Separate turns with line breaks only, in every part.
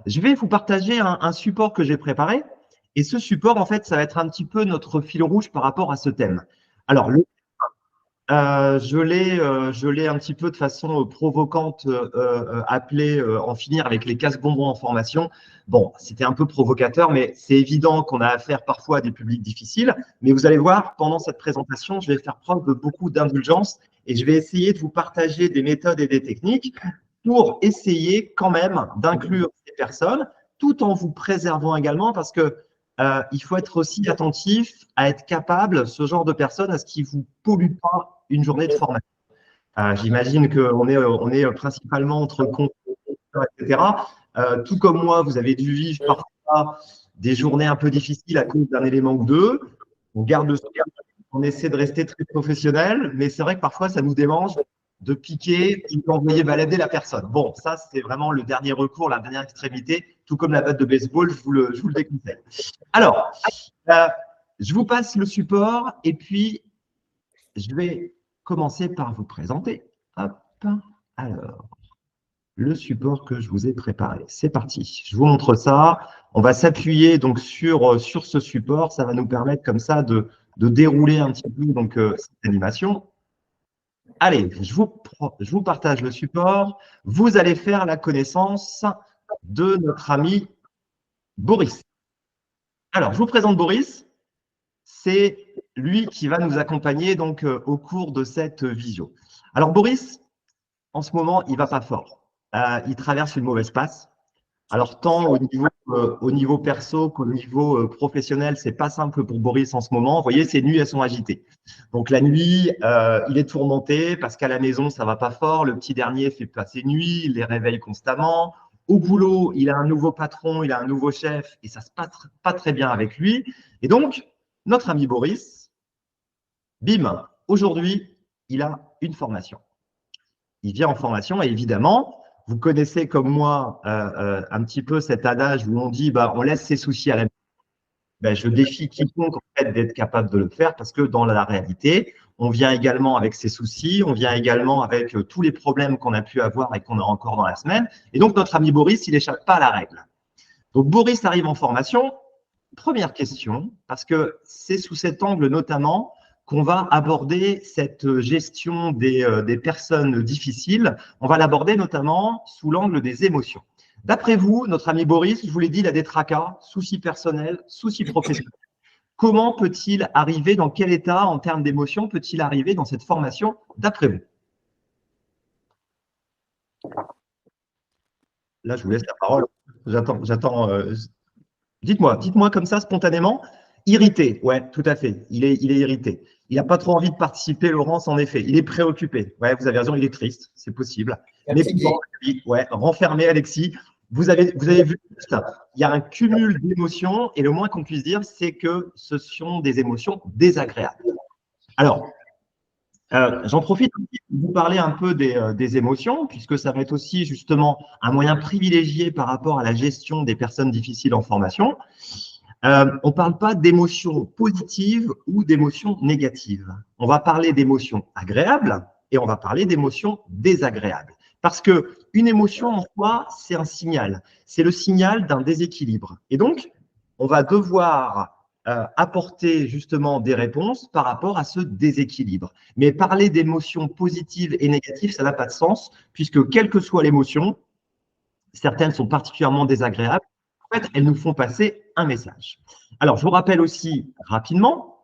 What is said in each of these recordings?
Je vais vous partager un support que j'ai préparé. Et ce support, en fait, ça va être un petit peu notre fil rouge par rapport à ce thème. Alors, je l'ai un petit peu de façon provocante appelé en finir avec les casse-bonbons en formation. Bon, c'était un peu provocateur, mais c'est évident qu'on a affaire parfois à des publics difficiles. Mais vous allez voir, pendant cette présentation, je vais faire preuve de beaucoup d'indulgence et je vais essayer de vous partager des méthodes et des techniques pour essayer quand même d'inclure ces personnes, tout en vous préservant également, parce que il faut être aussi attentif à être capable, ce genre de personnes, à ce qui ne vous pollue pas une journée de formation. J'imagine on est principalement entre comptes, etc. Tout comme moi, vous avez dû vivre parfois des journées un peu difficiles à cause d'un élément ou deux. On garde le sourire, on essaie de rester très professionnel, mais c'est vrai que parfois, ça nous démange de piquer ou d'envoyer balader la personne. Bon, ça, c'est vraiment le dernier recours, la dernière extrémité, tout comme la batte de baseball, je vous le déconseille. Alors, euh, je vous passe le support et puis je vais commencer par vous présenter. Hop, alors, le support que je vous ai préparé. C'est parti. Je vous montre ça. On va s'appuyer donc sur ce support. Ça va nous permettre comme ça de dérouler un petit peu donc, cette animation. Allez, je vous partage le support. Vous allez faire la connaissance de notre ami Boris. Alors, je vous présente Boris. C'est lui qui va nous accompagner donc au cours de cette visio. Alors, Boris, en ce moment, il ne va pas fort. Il traverse une mauvaise passe. Alors, tant au niveau perso qu'au niveau professionnel, c'est pas simple pour Boris en ce moment. Vous voyez, ses nuits, elles sont agitées. Donc, la nuit, il est tourmenté parce qu'à la maison, ça va pas fort. Le petit dernier fait pas ses nuits, il les réveille constamment. Au boulot, il a un nouveau patron, il a un nouveau chef et ça se passe pas très bien avec lui. Et donc, notre ami Boris, bim, aujourd'hui, il a une formation. Il vient en formation et évidemment, vous connaissez comme moi un petit peu cet adage où on dit bah, on laisse ses soucis à la maison. Ben, je défie quiconque en fait, d'être capable de le faire parce que dans la réalité, on vient également avec ses soucis, on vient également avec tous les problèmes qu'on a pu avoir et qu'on a encore dans la semaine. Et donc, notre ami Boris, il n'échappe pas à la règle. Donc, Boris arrive en formation. Première question, parce que c'est sous cet angle notamment qu'on va aborder cette gestion des personnes difficiles. On va l'aborder notamment sous l'angle des émotions. D'après vous, notre ami Boris, je vous l'ai dit, il a des tracas, soucis personnels, soucis professionnels. Comment peut-il arriver, dans quel état en termes d'émotions peut-il arriver dans cette formation, d'après vous? Là, je vous laisse la parole. J'attends. Dites-moi comme ça spontanément. Irrité, ouais, tout à fait. Il est irrité. Il n'a pas trop envie de participer, Laurence, en effet. Il est préoccupé. Ouais, vous avez raison, il est triste, c'est possible. Mais ouais, renfermé, Alexis. Vous avez vu, il y a un cumul d'émotions et le moins qu'on puisse dire, c'est que ce sont des émotions désagréables. Alors, j'en profite pour vous parler un peu des émotions, puisque ça va être aussi justement un moyen privilégié par rapport à la gestion des personnes difficiles en formation. On ne parle pas d'émotions positives ou d'émotions négatives. On va parler d'émotions agréables et on va parler d'émotions désagréables. Parce qu'une émotion en soi, c'est un signal. C'est le signal d'un déséquilibre. Et donc, on va devoir apporter justement des réponses par rapport à ce déséquilibre. Mais parler d'émotions positives et négatives, ça n'a pas de sens, puisque quelle que soit l'émotion, certaines sont particulièrement désagréables. En fait, elles nous font passer un message. Alors, je vous rappelle aussi rapidement,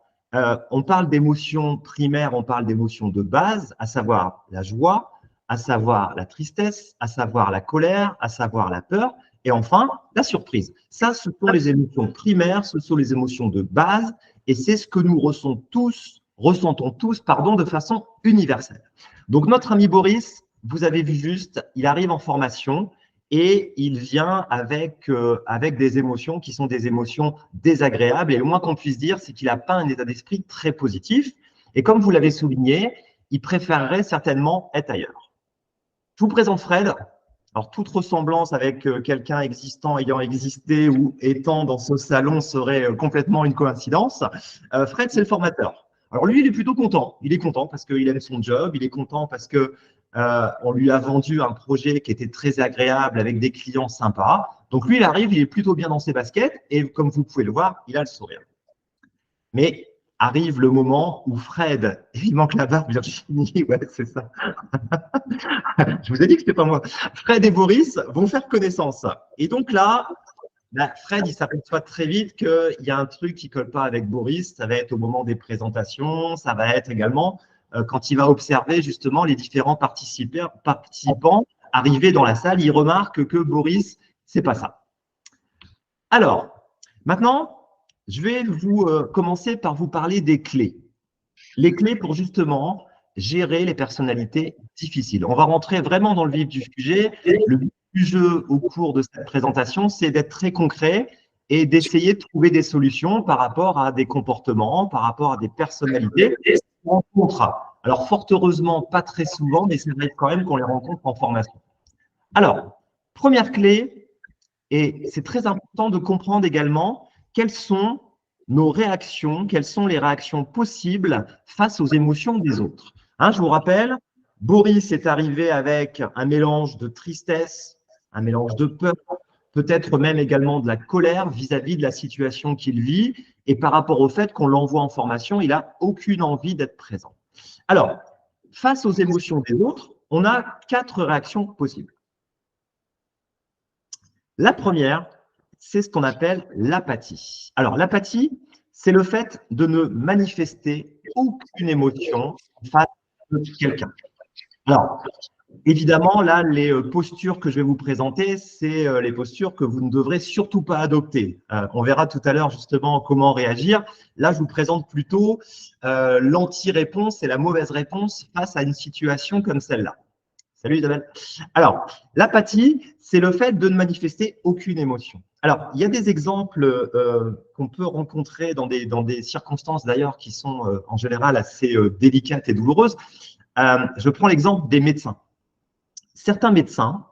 on parle d'émotions primaires, on parle d'émotions de base, à savoir la joie, à savoir la tristesse, à savoir la colère, à savoir la peur, et enfin, la surprise. Ça, ce sont les émotions primaires, ce sont les émotions de base, et c'est ce que nous ressentons tous, de façon universelle. Donc, notre ami Boris, vous avez vu juste, il arrive en formation, et il vient avec des émotions qui sont des émotions désagréables. Et le moins qu'on puisse dire, c'est qu'il n'a pas un état d'esprit très positif. Et comme vous l'avez souligné, il préférerait certainement être ailleurs. Je vous présente Fred. Alors, toute ressemblance avec quelqu'un existant, ayant existé ou étant dans ce salon serait complètement une coïncidence. Fred, c'est le formateur. Alors lui, il est plutôt content. Il est content parce qu'il aime son job, il est content parce que On lui a vendu un projet qui était très agréable avec des clients sympas. Donc, lui, il arrive, il est plutôt bien dans ses baskets et comme vous pouvez le voir, il a le sourire. Mais arrive le moment où Fred, il manque la barre, Virginie, ouais, c'est ça. Je vous ai dit que c'était pas moi. Fred et Boris vont faire connaissance. Et donc là, Fred, il s'aperçoit très vite qu'il y a un truc qui ne colle pas avec Boris. Ça va être au moment des présentations, ça va être également quand il va observer justement les différents participants arriver dans la salle. Il remarque que Boris, c'est pas ça. Alors, maintenant, je vais commencer par vous parler des clés. Les clés pour justement gérer les personnalités difficiles. On va rentrer vraiment dans le vif du sujet. Le but du jeu au cours de cette présentation, c'est d'être très concret et d'essayer de trouver des solutions par rapport à des comportements, par rapport à des personnalités qu'on rencontre. Alors, fort heureusement, pas très souvent, mais c'est vrai quand même qu'on les rencontre en formation. Alors, première clé, et c'est très important de comprendre également quelles sont nos réactions, quelles sont les réactions possibles face aux émotions des autres. Hein, je vous rappelle, Boris est arrivé avec un mélange de tristesse, un mélange de peur, peut-être même également de la colère vis-à-vis de la situation qu'il vit et par rapport au fait qu'on l'envoie en formation, il n'a aucune envie d'être présent. Alors, face aux émotions des autres, on a 4 réactions possibles. La première, c'est ce qu'on appelle l'apathie. Alors, l'apathie, c'est le fait de ne manifester aucune émotion face à quelqu'un. Alors, évidemment, là, les postures que je vais vous présenter, c'est les postures que vous ne devrez surtout pas adopter. On verra tout à l'heure justement comment réagir. Là, je vous présente plutôt l'anti-réponse et la mauvaise réponse face à une situation comme celle-là. Salut Isabelle. Alors, l'apathie, c'est le fait de ne manifester aucune émotion. Alors, il y a des exemples qu'on peut rencontrer dans des circonstances d'ailleurs qui sont en général assez délicates et douloureuses. Je prends l'exemple des médecins. Certains médecins,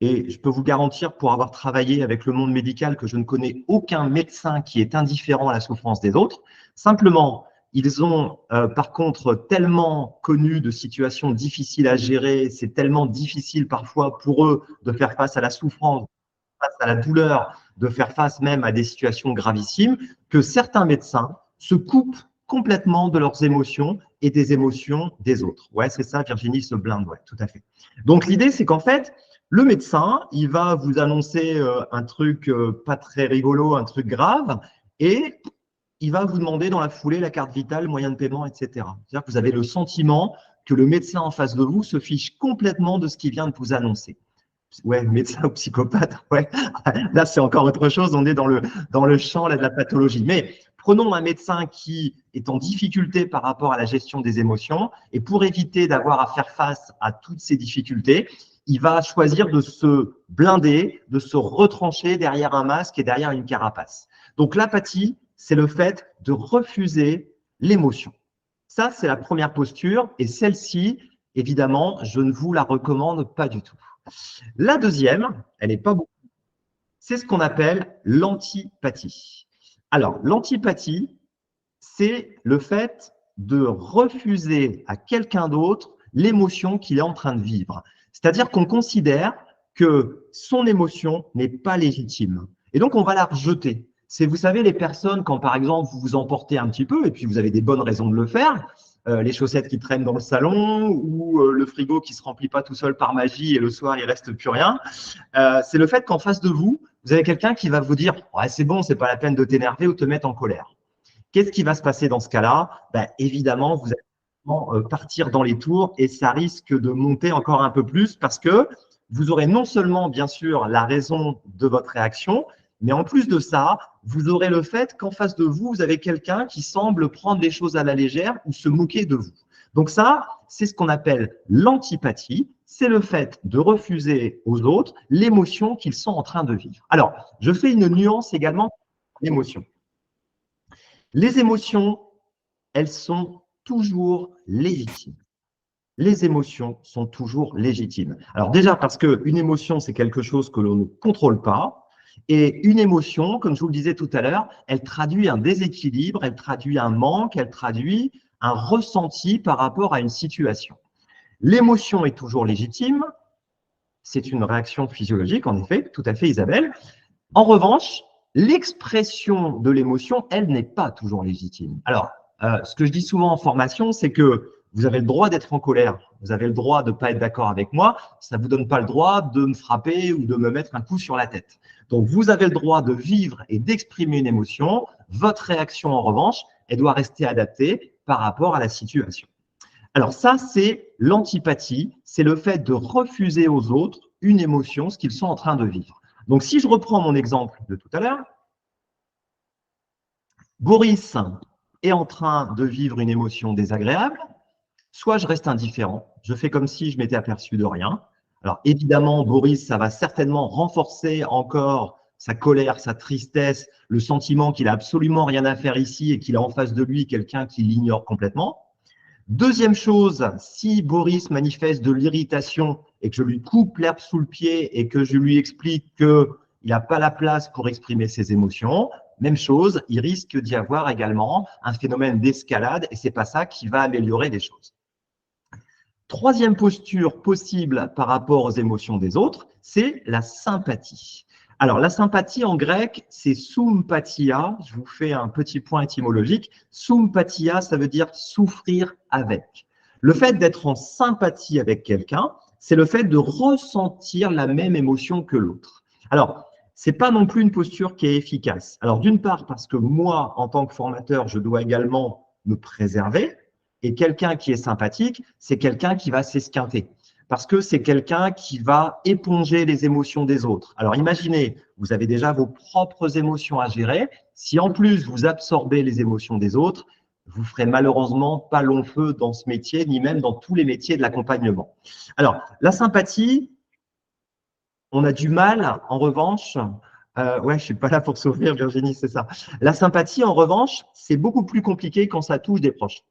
et je peux vous garantir pour avoir travaillé avec le monde médical que je ne connais aucun médecin qui est indifférent à la souffrance des autres, simplement, ils ont par contre tellement connu de situations difficiles à gérer, c'est tellement difficile parfois pour eux de faire face à la souffrance, face à la douleur, de faire face même à des situations gravissimes, que certains médecins se coupent complètement de leurs émotions et des émotions des autres. Ouais, c'est ça, Virginie se blinde, ouais, tout à fait. Donc l'idée, c'est qu'en fait, le médecin, il va vous annoncer un truc pas très rigolo, un truc grave, et il va vous demander dans la foulée la carte vitale, moyen de paiement, etc. C'est-à-dire que vous avez le sentiment que le médecin en face de vous se fiche complètement de ce qu'il vient de vous annoncer. Ouais, médecin ou psychopathe, ouais. Là, c'est encore autre chose, on est dans le champ là, de la pathologie. Mais prenons un médecin qui est en difficulté par rapport à la gestion des émotions, et pour éviter d'avoir à faire face à toutes ces difficultés, il va choisir de se blinder, de se retrancher derrière un masque et derrière une carapace. Donc l'apathie, c'est le fait de refuser l'émotion. Ça, c'est la première posture, et celle-ci, évidemment, je ne vous la recommande pas du tout. La deuxième, elle n'est pas beaucoup, c'est ce qu'on appelle l'antipathie. Alors, l'antipathie, c'est le fait de refuser à quelqu'un d'autre l'émotion qu'il est en train de vivre. C'est-à-dire qu'on considère que son émotion n'est pas légitime. Et donc, on va la rejeter. C'est, vous savez, les personnes, quand par exemple, vous vous emportez un petit peu, et puis vous avez des bonnes raisons de le faire, les chaussettes qui traînent dans le salon ou le frigo qui ne se remplit pas tout seul par magie et le soir, il ne reste plus rien. C'est le fait qu'en face de vous, vous avez quelqu'un qui va vous dire ouais, « c'est bon, ce n'est pas la peine de t'énerver ou de te mettre en colère ». Qu'est-ce qui va se passer dans ce cas-là? Évidemment, vous allez partir dans les tours et ça risque de monter encore un peu plus parce que vous aurez non seulement, bien sûr, la raison de votre réaction, mais en plus de ça, vous aurez le fait qu'en face de vous, vous avez quelqu'un qui semble prendre les choses à la légère ou se moquer de vous. Donc ça, c'est ce qu'on appelle l'antipathie. C'est le fait de refuser aux autres l'émotion qu'ils sont en train de vivre. Alors, je fais une nuance également l'émotion. Les émotions, elles sont toujours légitimes. Les émotions sont toujours légitimes. Alors déjà parce qu'une émotion, c'est quelque chose que l'on ne contrôle pas. Et une émotion, comme je vous le disais tout à l'heure, elle traduit un déséquilibre, elle traduit un manque, elle traduit un ressenti par rapport à une situation. L'émotion est toujours légitime. C'est une réaction physiologique, en effet, tout à fait, Isabelle. En revanche, l'expression de l'émotion, elle, n'est pas toujours légitime. Alors, ce que je dis souvent en formation, c'est que vous avez le droit d'être en colère, vous avez le droit de ne pas être d'accord avec moi, ça ne vous donne pas le droit de me frapper ou de me mettre un coup sur la tête. Donc, vous avez le droit de vivre et d'exprimer une émotion. Votre réaction, en revanche, elle doit rester adaptée par rapport à la situation. Alors ça, c'est l'antipathie, c'est le fait de refuser aux autres une émotion, ce qu'ils sont en train de vivre. Donc, si je reprends mon exemple de tout à l'heure, Boris est en train de vivre une émotion désagréable, soit je reste indifférent, je fais comme si je m'étais aperçu de rien. Alors évidemment, Boris, ça va certainement renforcer encore sa colère, sa tristesse, le sentiment qu'il n'a absolument rien à faire ici et qu'il a en face de lui quelqu'un qui l'ignore complètement. Deuxième chose, si Boris manifeste de l'irritation et que je lui coupe l'herbe sous le pied et que je lui explique qu'il n'a pas la place pour exprimer ses émotions, même chose, il risque d'y avoir également un phénomène d'escalade et ce n'est pas ça qui va améliorer les choses. Troisième posture possible par rapport aux émotions des autres, c'est la sympathie. Alors, la sympathie en grec, c'est sympathia. Je vous fais un petit point étymologique. Sympathia, ça veut dire souffrir avec. Le fait d'être en sympathie avec quelqu'un, c'est le fait de ressentir la même émotion que l'autre. Alors, ce n'est pas non plus une posture qui est efficace. Alors, d'une part, parce que moi, en tant que formateur, je dois également me préserver. Et quelqu'un qui est sympathique, c'est quelqu'un qui va s'esquinter. Parce que c'est quelqu'un qui va éponger les émotions des autres. Alors imaginez, vous avez déjà vos propres émotions à gérer. Si en plus vous absorbez les émotions des autres, vous ferez malheureusement pas long feu dans ce métier, ni même dans tous les métiers de l'accompagnement. Alors, la sympathie, on a du mal, en revanche, ouais, je suis pas là pour s'ouvrir, Virginie, c'est ça. La sympathie, en revanche, c'est beaucoup plus compliqué quand ça touche des proches.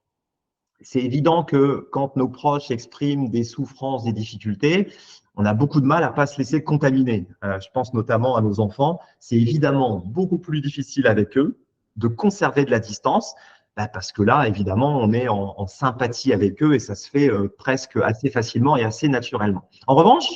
C'est évident que quand nos proches expriment des souffrances, des difficultés, on a beaucoup de mal à ne pas se laisser contaminer. Je pense notamment à nos enfants. C'est évidemment beaucoup plus difficile avec eux de conserver de la distance, parce que là, évidemment, on est en sympathie avec eux et ça se fait presque assez facilement et assez naturellement. En revanche,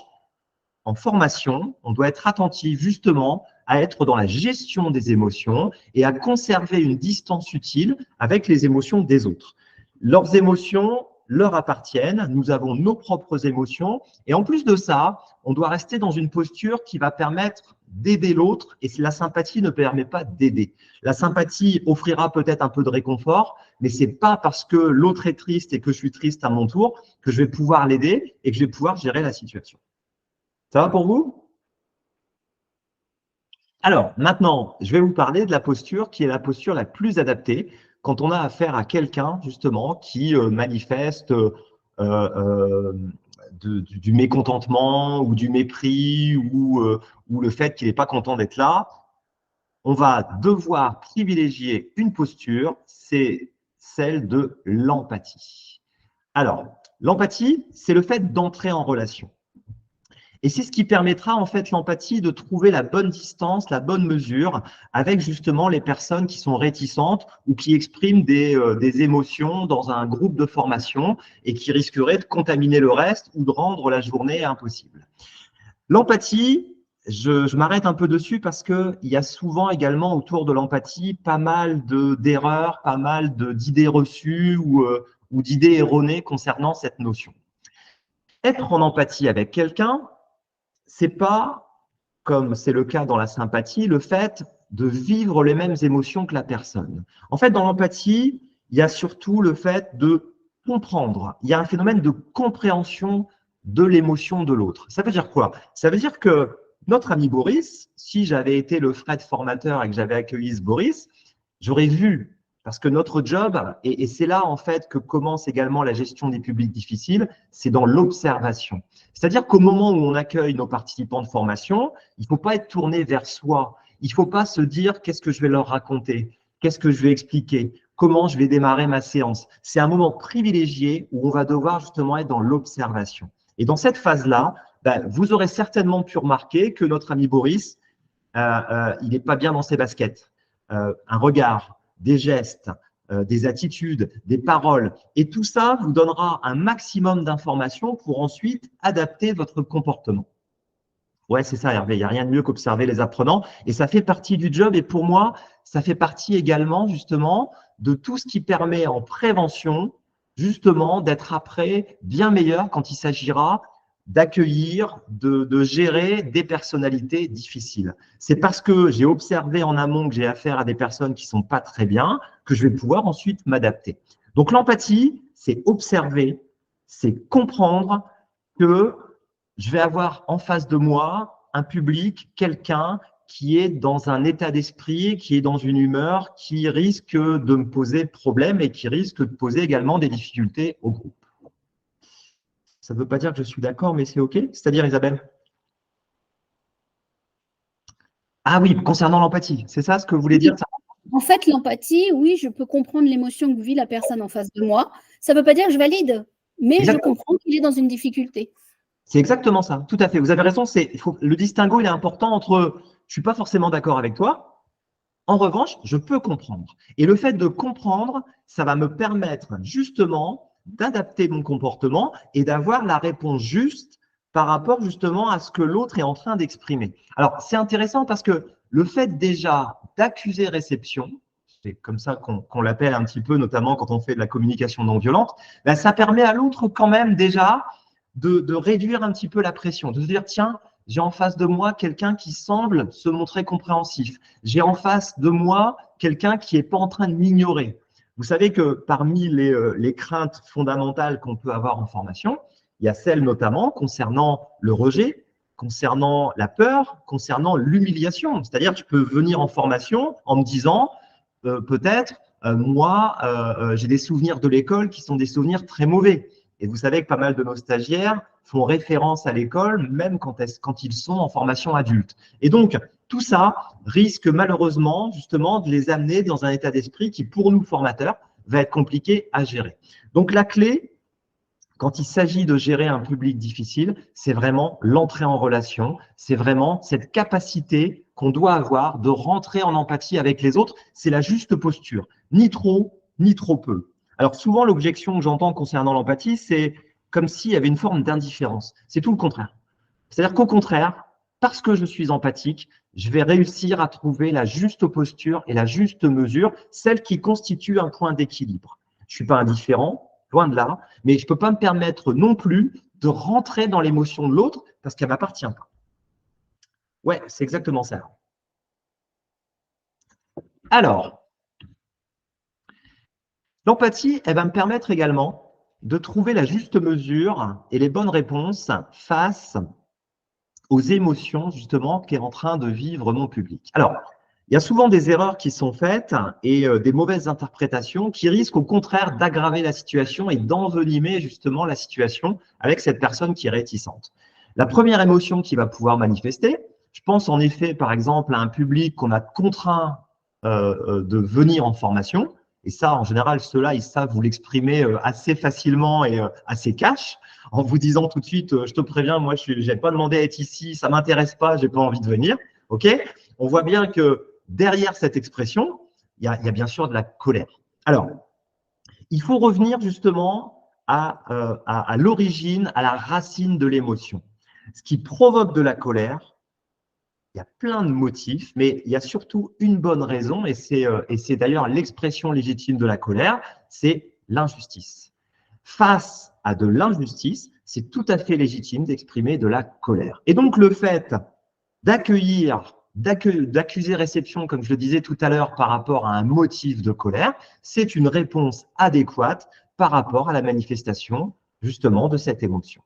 en formation, on doit être attentif justement à être dans la gestion des émotions et à conserver une distance utile avec les émotions des autres. Leurs émotions leur appartiennent, nous avons nos propres émotions et en plus de ça, on doit rester dans une posture qui va permettre d'aider l'autre et la sympathie ne permet pas d'aider. La sympathie offrira peut-être un peu de réconfort, mais ce n'est pas parce que l'autre est triste et que je suis triste à mon tour que je vais pouvoir l'aider et que je vais pouvoir gérer la situation. Ça va pour vous? Alors, maintenant, je vais vous parler de la posture qui est la posture la plus adaptée quand on a affaire à quelqu'un, justement, qui manifeste du mécontentement ou du mépris ou le fait qu'il n'est pas content d'être là. On va devoir privilégier une posture, c'est celle de l'empathie. Alors, l'empathie, c'est le fait d'entrer en relation. Et c'est ce qui permettra en fait l'empathie de trouver la bonne distance, la bonne mesure avec justement les personnes qui sont réticentes ou qui expriment des émotions dans un groupe de formation et qui risqueraient de contaminer le reste ou de rendre la journée impossible. L'empathie, je m'arrête un peu dessus parce qu'il y a souvent également autour de l'empathie pas mal d'erreurs, pas mal d'idées reçues ou d'idées erronées concernant cette notion. Être en empathie avec quelqu'un, c'est pas, comme c'est le cas dans la sympathie, le fait de vivre les mêmes émotions que la personne. En fait, dans l'empathie, il y a surtout le fait de comprendre. Il y a un phénomène de compréhension de l'émotion de l'autre. Ça veut dire quoi? Ça veut dire que notre ami Boris, si j'avais été le Fred formateur et que j'avais accueilli ce Boris, j'aurais vu, parce que notre job, et c'est là en fait que commence également la gestion des publics difficiles, c'est dans l'observation. C'est-à-dire qu'au moment où on accueille nos participants de formation, il ne faut pas être tourné vers soi. Il ne faut pas se dire qu'est-ce que je vais leur raconter, qu'est-ce que je vais expliquer, comment je vais démarrer ma séance. C'est un moment privilégié où on va devoir justement être dans l'observation. Et dans cette phase-là, vous aurez certainement pu remarquer que notre ami Boris, il n'est pas bien dans ses baskets. Un regard, des gestes, des attitudes, des paroles. Et tout ça vous donnera un maximum d'informations pour ensuite adapter votre comportement. Ouais, c'est ça, Hervé. Il n'y a rien de mieux qu'observer les apprenants. Et ça fait partie du job. Et pour moi, ça fait partie également, justement, de tout ce qui permet en prévention, justement, d'être après bien meilleur quand il s'agira d'accueillir, de gérer des personnalités difficiles. C'est parce que j'ai observé en amont que j'ai affaire à des personnes qui ne sont pas très bien que je vais pouvoir ensuite m'adapter. Donc, l'empathie, c'est observer, c'est comprendre que je vais avoir en face de moi un public, quelqu'un qui est dans un état d'esprit, qui est dans une humeur, qui risque de me poser problème et qui risque de poser également des difficultés au groupe. Ça ne veut pas dire que je suis d'accord, mais c'est OK. C'est-à-dire, Isabelle? Ah oui, concernant l'empathie, c'est ça ce que vous voulez dire?
En fait, l'empathie, oui, je peux comprendre l'émotion que vit la personne en face de moi. Ça ne veut pas dire que je valide, mais je comprends qu'il est dans une difficulté.
C'est exactement ça, tout à fait. Vous avez raison, le distinguo, il est important entre je ne suis pas forcément d'accord avec toi, en revanche, je peux comprendre. Et le fait de comprendre, ça va me permettre justement d'adapter mon comportement et d'avoir la réponse juste par rapport justement à ce que l'autre est en train d'exprimer. Alors, c'est intéressant parce que le fait déjà d'accuser réception, c'est comme ça qu'on l'appelle un petit peu, notamment quand on fait de la communication non violente, ben, ça permet à l'autre quand même déjà de réduire un petit peu la pression, de se dire, tiens, j'ai en face de moi quelqu'un qui semble se montrer compréhensif. J'ai en face de moi quelqu'un qui n'est pas en train de m'ignorer. Vous savez que parmi les craintes fondamentales qu'on peut avoir en formation, il y a celles notamment concernant le rejet, concernant la peur, concernant l'humiliation. C'est-à-dire que je peux venir en formation en me disant, peut-être, moi, j'ai des souvenirs de l'école qui sont des souvenirs très mauvais. Et vous savez que pas mal de nos stagiaires font référence à l'école, même quand ils sont en formation adulte. Et donc, tout ça risque malheureusement, justement, de les amener dans un état d'esprit qui, pour nous formateurs, va être compliqué à gérer. Donc, la clé, quand il s'agit de gérer un public difficile, c'est vraiment l'entrée en relation, c'est vraiment cette capacité qu'on doit avoir de rentrer en empathie avec les autres. C'est la juste posture, ni trop, ni trop peu. Alors souvent, l'objection que j'entends concernant l'empathie, c'est comme s'il y avait une forme d'indifférence. C'est tout le contraire. C'est-à-dire qu'au contraire, parce que je suis empathique, je vais réussir à trouver la juste posture et la juste mesure, celle qui constitue un point d'équilibre. Je ne suis pas indifférent, loin de là, mais je ne peux pas me permettre non plus de rentrer dans l'émotion de l'autre parce qu'elle ne m'appartient pas. Ouais, c'est exactement ça. Alors, l'empathie, elle va me permettre également de trouver la juste mesure et les bonnes réponses face aux émotions, justement, qu'est en train de vivre mon public. Alors, il y a souvent des erreurs qui sont faites et des mauvaises interprétations qui risquent au contraire d'aggraver la situation et d'envenimer justement la situation avec cette personne qui est réticente. La première émotion qui va pouvoir manifester, je pense en effet par exemple à un public qu'on a contraint de venir en formation, et ça en général ceux-là ils savent vous l'exprimer assez facilement et assez cash, en vous disant tout de suite je te préviens, moi je n'ai pas demandé à être ici, ça ne m'intéresse pas, je n'ai pas envie de venir. Ok, on voit bien que derrière cette expression, il y a bien sûr de la colère. Alors, il faut revenir justement à l'origine, à la racine de l'émotion. Ce qui provoque de la colère, il y a plein de motifs, mais il y a surtout une bonne raison, et c'est d'ailleurs l'expression légitime de la colère, c'est l'injustice. Face à de l'injustice, c'est tout à fait légitime d'exprimer de la colère. Et donc, le fait d'accuser réception, comme je le disais tout à l'heure, par rapport à un motif de colère, c'est une réponse adéquate par rapport à la manifestation, justement, de cette émotion.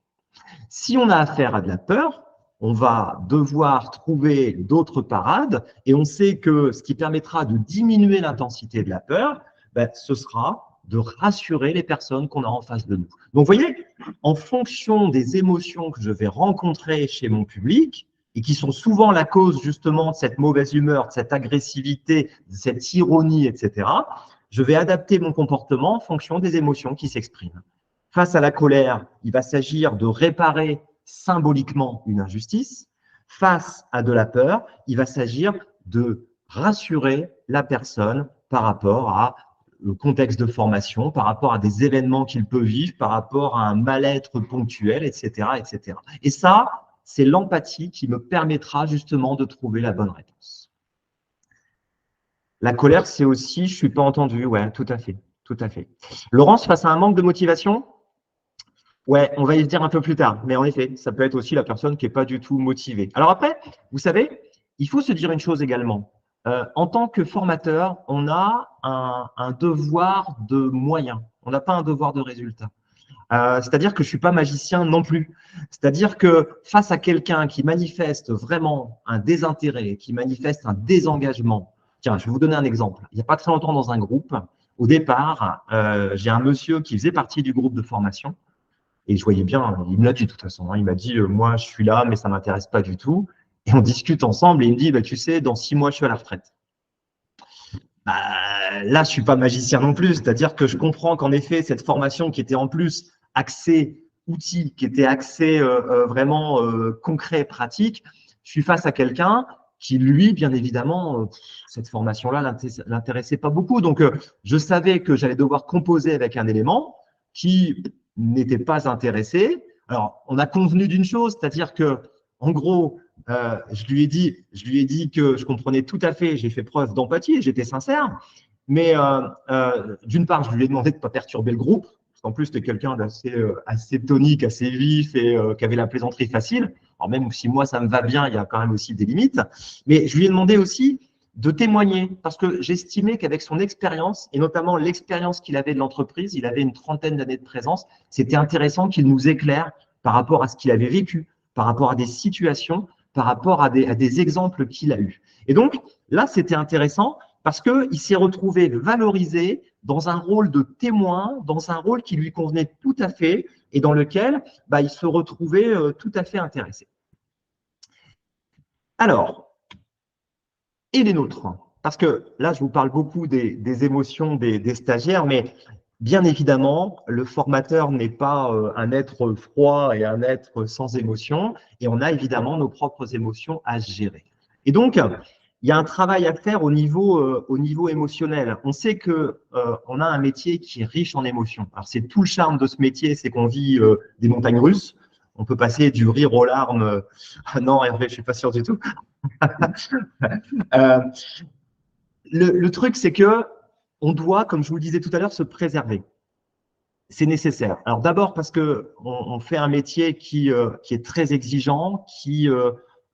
Si on a affaire à de la peur, on va devoir trouver d'autres parades et on sait que ce qui permettra de diminuer l'intensité de la peur, ce sera de rassurer les personnes qu'on a en face de nous. Donc, vous voyez, en fonction des émotions que je vais rencontrer chez mon public, et qui sont souvent la cause justement de cette mauvaise humeur, de cette agressivité, de cette ironie, etc., je vais adapter mon comportement en fonction des émotions qui s'expriment. Face à la colère, il va s'agir de réparer symboliquement une injustice. Face à de la peur, il va s'agir de rassurer la personne par rapport à le contexte de formation, par rapport à des événements qu'il peut vivre, par rapport à un mal-être ponctuel, etc., etc. Et ça, c'est l'empathie qui me permettra justement de trouver la bonne réponse. La colère, c'est aussi « je suis pas entendu ». Ouais, tout à fait, tout à fait. Laurence, face à un manque de motivation, ouais, on va y venir un peu plus tard. Mais en effet, ça peut être aussi la personne qui n'est pas du tout motivée. Alors après, vous savez, il faut se dire une chose également. En tant que formateur, on a un devoir de moyens. On n'a pas un devoir de résultat. C'est-à-dire que je ne suis pas magicien non plus. C'est-à-dire que face à quelqu'un qui manifeste vraiment un désintérêt, qui manifeste un désengagement, tiens, je vais vous donner un exemple. Il n'y a pas très longtemps dans un groupe, au départ, j'ai un monsieur qui faisait partie du groupe de formation. Et je voyais bien, il me l'a dit de toute façon, hein, il m'a dit moi je suis là, mais ça ne m'intéresse pas du tout. Et on discute ensemble et il me dit tu sais, dans 6 mois, je suis à la retraite. Là, je ne suis pas magicien non plus, c'est-à-dire que je comprends qu'en effet, cette formation qui était en plus axée outils, qui était axée vraiment concret, pratique, je suis face à quelqu'un qui, lui, bien évidemment, cette formation-là l'intéressait pas beaucoup. Donc, je savais que j'allais devoir composer avec un élément qui n'était pas intéressé. Alors, on a convenu d'une chose, c'est-à-dire que, en gros, je lui ai dit que je comprenais tout à fait, j'ai fait preuve d'empathie, j'étais sincère, mais d'une part, je lui ai demandé de ne pas perturber le groupe, parce qu'en plus, c'était quelqu'un d'assez assez tonique, assez vif et qui avait la plaisanterie facile. Alors même si moi, ça me va bien, il y a quand même aussi des limites. Mais je lui ai demandé aussi de témoigner, parce que j'estimais qu'avec son expérience, et notamment l'expérience qu'il avait de l'entreprise, il avait une 30aine d'années de présence, c'était intéressant qu'il nous éclaire par rapport à ce qu'il avait vécu, par rapport à des situations, par rapport à des exemples qu'il a eus. Et donc, là, c'était intéressant parce qu'il s'est retrouvé valorisé dans un rôle de témoin, dans un rôle qui lui convenait tout à fait et dans lequel il se retrouvait tout à fait intéressé. Alors, et les nôtres, parce que là, je vous parle beaucoup des émotions des stagiaires, mais bien évidemment, le formateur n'est pas un être froid et un être sans émotion, et on a évidemment nos propres émotions à gérer. Et donc, il y a un travail à faire au niveau émotionnel. On sait que on a un métier qui est riche en émotions. Alors, c'est tout le charme de ce métier, c'est qu'on vit des montagnes russes. On peut passer du rire aux larmes. Ah non, Hervé, je suis pas sûr du tout. Le truc, c'est que on doit, comme je vous le disais tout à l'heure, se préserver. C'est nécessaire. Alors d'abord parce que on fait un métier qui est très exigeant, qui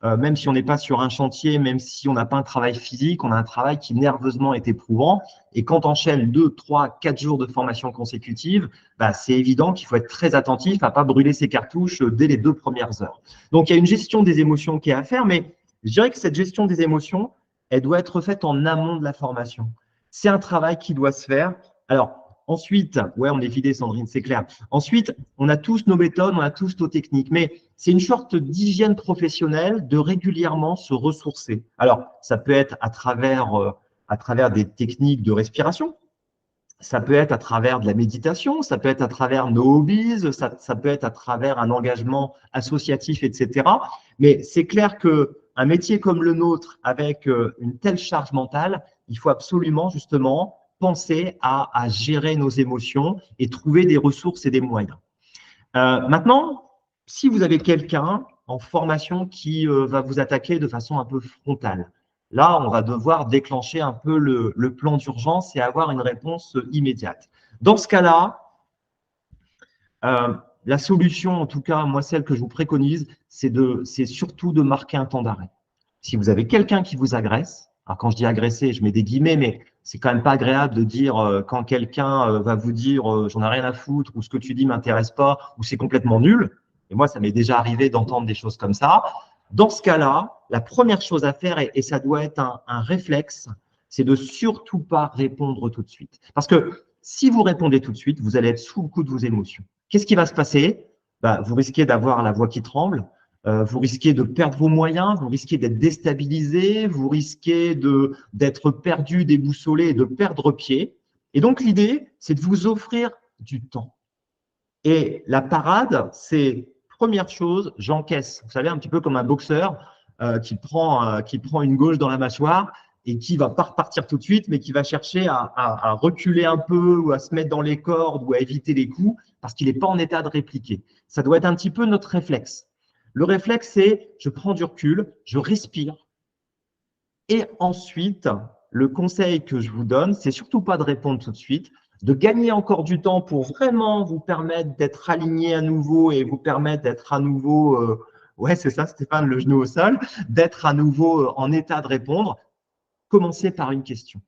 même si on n'est pas sur un chantier, même si on n'a pas un travail physique, on a un travail qui nerveusement est éprouvant. Et quand on enchaîne 2, 3, 4 jours de formation consécutive, c'est évident qu'il faut être très attentif à ne pas brûler ses cartouches dès les 2 premières heures. Donc il y a une gestion des émotions qui est à faire, mais je dirais que cette gestion des émotions, elle doit être faite en amont de la formation. C'est un travail qui doit se faire. Alors, ensuite, ouais, on est vidé, Sandrine, c'est clair. Ensuite, on a tous nos méthodes, on a tous nos techniques, mais c'est une sorte d'hygiène professionnelle de régulièrement se ressourcer. Alors, ça peut être à travers des techniques de respiration, ça peut être à travers de la méditation, ça peut être à travers nos hobbies, ça peut être à travers un engagement associatif, etc. Mais c'est clair qu'un métier comme le nôtre, avec une telle charge mentale, il faut absolument justement penser à gérer nos émotions et trouver des ressources et des moyens. Maintenant, si vous avez quelqu'un en formation qui va vous attaquer de façon un peu frontale, là, on va devoir déclencher un peu le plan d'urgence et avoir une réponse immédiate. Dans ce cas-là, la solution, en tout cas, moi, celle que je vous préconise, c'est surtout de marquer un temps d'arrêt. Si vous avez quelqu'un qui vous agresse, alors quand je dis agresser, je mets des guillemets, mais c'est quand même pas agréable de dire quand quelqu'un va vous dire j'en ai rien à foutre ou ce que tu dis m'intéresse pas ou c'est complètement nul. Et moi, ça m'est déjà arrivé d'entendre des choses comme ça. Dans ce cas-là, la première chose à faire, et ça doit être un réflexe, c'est de surtout pas répondre tout de suite. Parce que si vous répondez tout de suite, vous allez être sous le coup de vos émotions. Qu'est-ce qui va se passer? Vous risquez d'avoir la voix qui tremble, vous risquez de perdre vos moyens, vous risquez d'être déstabilisé, vous risquez d'être perdu, déboussolé et de perdre pied. Et donc, l'idée, c'est de vous offrir du temps. Et la parade, c'est, première chose, j'encaisse. Vous savez, un petit peu comme un boxeur qui prend une gauche dans la mâchoire et qui va pas repartir tout de suite, mais qui va chercher à reculer un peu ou à se mettre dans les cordes ou à éviter les coups parce qu'il n'est pas en état de répliquer. Ça doit être un petit peu notre réflexe. Le réflexe, c'est je prends du recul, je respire. Et ensuite, le conseil que je vous donne, c'est surtout pas de répondre tout de suite, de gagner encore du temps pour vraiment vous permettre d'être aligné à nouveau et vous permettre d'être à nouveau, ouais, c'est ça, Stéphane, le genou au sol, d'être à nouveau en état de répondre. Commencez par une question.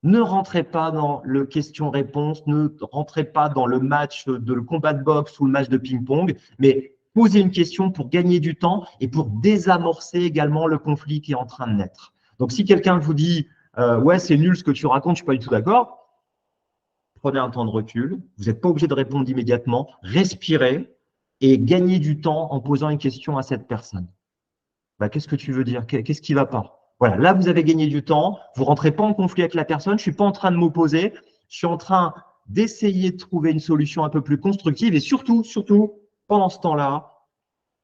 Ne rentrez pas dans le question-réponse, ne rentrez pas dans le match de le combat de boxe ou le match de ping-pong, mais posez une question pour gagner du temps et pour désamorcer également le conflit qui est en train de naître. Donc, si quelqu'un vous dit ouais, c'est nul ce que tu racontes, je ne suis pas du tout d'accord, prenez un temps de recul. Vous n'êtes pas obligé de répondre immédiatement. Respirez et gagnez du temps en posant une question à cette personne. Bah, qu'est-ce que tu veux dire? Qu'est-ce qui ne va pas? Voilà, là, vous avez gagné du temps. Vous ne rentrez pas en conflit avec la personne. Je ne suis pas en train de m'opposer. Je suis en train d'essayer de trouver une solution un peu plus constructive. Et surtout, pendant ce temps-là,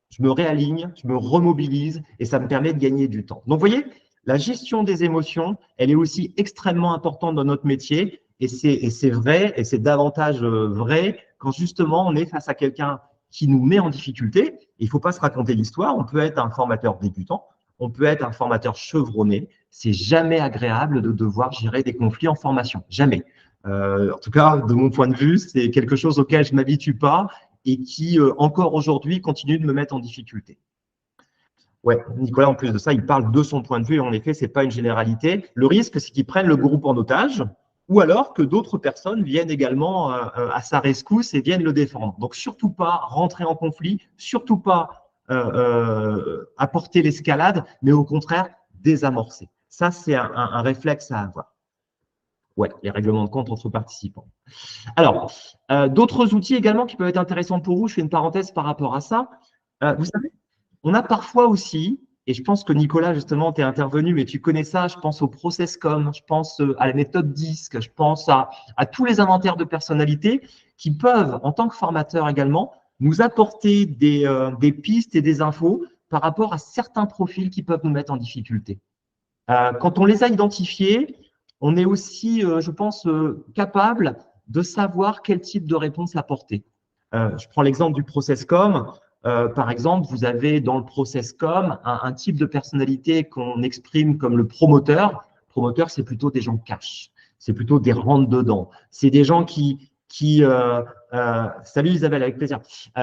je me réaligne, je me remobilise et ça me permet de gagner du temps. Donc, vous voyez, la gestion des émotions, elle est aussi extrêmement importante dans notre métier. Et c'est vrai, et c'est davantage vrai quand justement on est face à quelqu'un qui nous met en difficulté. Il ne faut pas se raconter l'histoire. On peut être un formateur débutant, on peut être un formateur chevronné. C'est jamais agréable de devoir gérer des conflits en formation. Jamais. En tout cas, de mon point de vue, c'est quelque chose auquel je ne m'habitue pas et qui, encore aujourd'hui, continue de me mettre en difficulté. Ouais, Nicolas, en plus de ça, il parle de son point de vue et en effet, ce n'est pas une généralité. Le risque, c'est qu'il prenne le groupe en otage ou alors que d'autres personnes viennent également à sa rescousse et viennent le défendre. Donc, surtout pas rentrer en conflit, surtout pas apporter l'escalade, mais au contraire, désamorcer. Ça, c'est un réflexe à avoir. Ouais, les règlements de compte entre participants. Alors, d'autres outils également qui peuvent être intéressants pour vous, je fais une parenthèse par rapport à ça. Vous savez, on a parfois aussi, et je pense que Nicolas, justement, tu es intervenu, mais tu connais ça, je pense au ProcessCom, je pense à la méthode DISC, je pense à tous les inventaires de personnalité qui peuvent, en tant que formateurs également, nous apporter des pistes et des infos par rapport à certains profils qui peuvent nous mettre en difficulté. Quand on les a identifiés, on est aussi, je pense, capable de savoir quel type de réponse apporter. Je prends l'exemple du ProcessCom. Par exemple, vous avez dans le ProcessCom un type de personnalité qu'on exprime comme le promoteur. Promoteur, c'est plutôt des gens cash, c'est plutôt des rentre-dedans. C'est des gens qui salut Isabelle, avec plaisir.